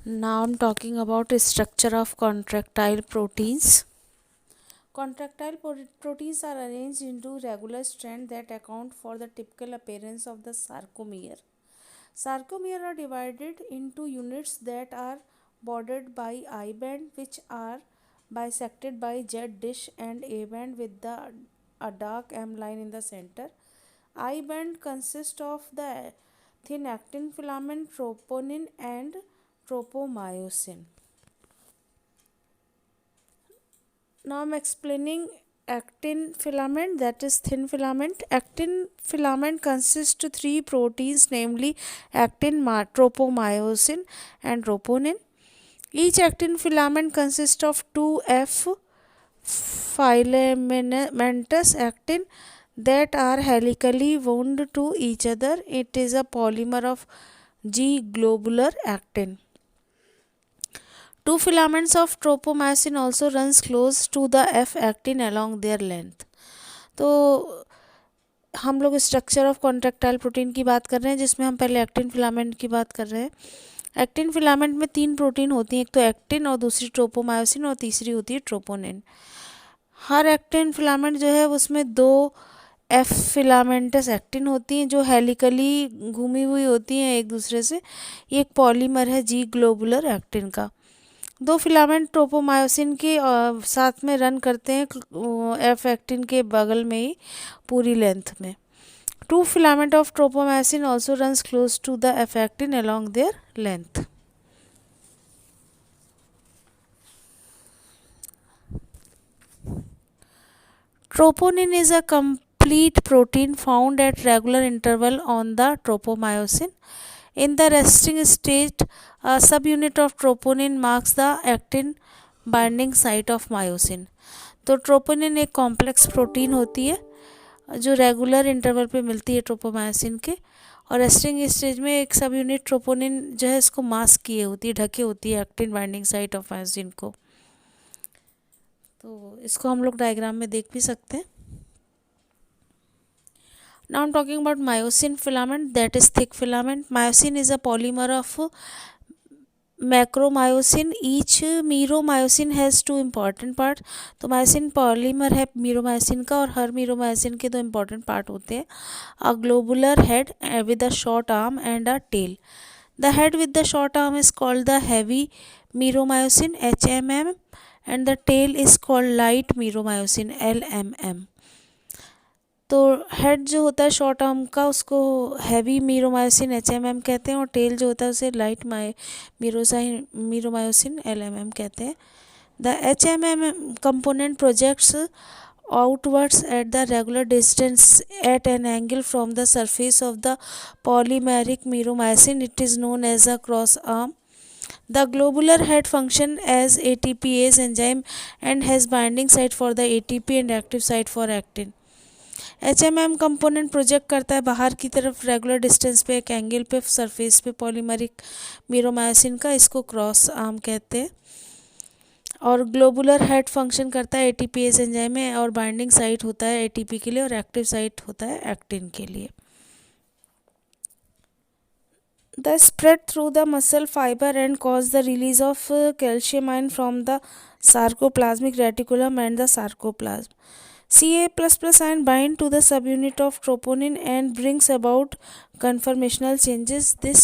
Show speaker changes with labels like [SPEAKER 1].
[SPEAKER 1] Now I'm talking about structure of contractile proteins. Proteins are arranged into regular strands that account for the typical appearance of the sarcomere. Sarcomere are divided into units that are bordered by I band, which are bisected by Z dish, and A band with a dark M line in the center. I band consists of the thin actin filament, troponin, and tropomyosin. Now I'm explaining actin filament, that is thin filament. Actin filament consists to three proteins, namely actin, tropomyosin, and troponin. Each actin filament consists of two F filamentous actin that are helically wound to each other. It is a polymer of G globular actin. Two filaments of tropomyosin also runs close to the F actin along their length. तो हम लोग structure of contractile protein की बात कर रहे हैं, जिसमें हम पहले एक्टिन फिलामेंट की बात कर रहे हैं. एक्टिन फिलामेंट में तीन प्रोटीन होती हैं, एक तो एक्टिन और दूसरी ट्रोपोमायोसिन और तीसरी होती है ट्रोपोनिन. हर एक्टिन फिलामेंट जो है उसमें दो एफ फिलामेंटस एक्टिन होती हैं जो हेलिकली घूमी हुई होती हैं एक दूसरे से. ये एक पॉलीमर है जी ग्लोबुलर एक्टिन का. दो फिलामेंट ट्रोपोमायोसिन के साथ में रन करते हैं एफ एक्टिन के बगल में ही पूरी लेंथ में. Two filament of tropomyosin also runs close to the F actin along their length. Troponin is a complete protein found at regular interval on the tropomyosin. In the resting state, a subunit of troponin marks the actin binding site of myosin. तो troponin एक complex protein होती है जो regular interval पे मिलती है tropomyosin के, और रेस्टिंग स्टेज में एक सब यूनिट ट्रोपोनिन जो है इसको मास्क किए होती है, ढके होती है actin binding site of myosin को. तो इसको हम लोग डायग्राम में देख भी सकते हैं. Now I'm talking about myosin filament, that is thick filament. Myosin is a polymer of meromyosin. Each meromyosin has two important part. तो मायोसिन पॉलीमर है मीरोमायोसिन का, और हर मीरोमायोसिन के दो इम्पॉर्टेंट पार्ट होते हैं. A globular head with a short arm and a tail. The head with the short arm is called the heavy meromyosin HMM, and the tail is called light meromyosin LMM. तो head जो होता है short arm का उसको heavy meromyosin HMM कहते हैं, और tell जो होता है उसे लाइट मीरोमायोसिन LMM कहते हैं. The HMM component projects outwards at the regular distance at an angle from the surface of the polymeric myromycin. It is known as a cross arm. The globular head function as ATPase enzyme and has binding site for the ATP and active site for actin. HMM component project करता है बाहर की तरफ regular distance पे एक angle पे surface पे polymeric meromyosin का, इसको क्रॉस आर्म कहते हैं. और ग्लोबुलर हेड फंक्शन करता है ATPase एंजाइम में, और बाइंडिंग साइट होता है ATP के लिए और एक्टिव साइट होता है एक्टिन के लिए. The spread through the muscle fibre and cause the release of calcium ion from the sarcoplasmic reticulum and the sarcoplasm. Ca++ ion bind to the subunit of troponin and brings about conformational changes. This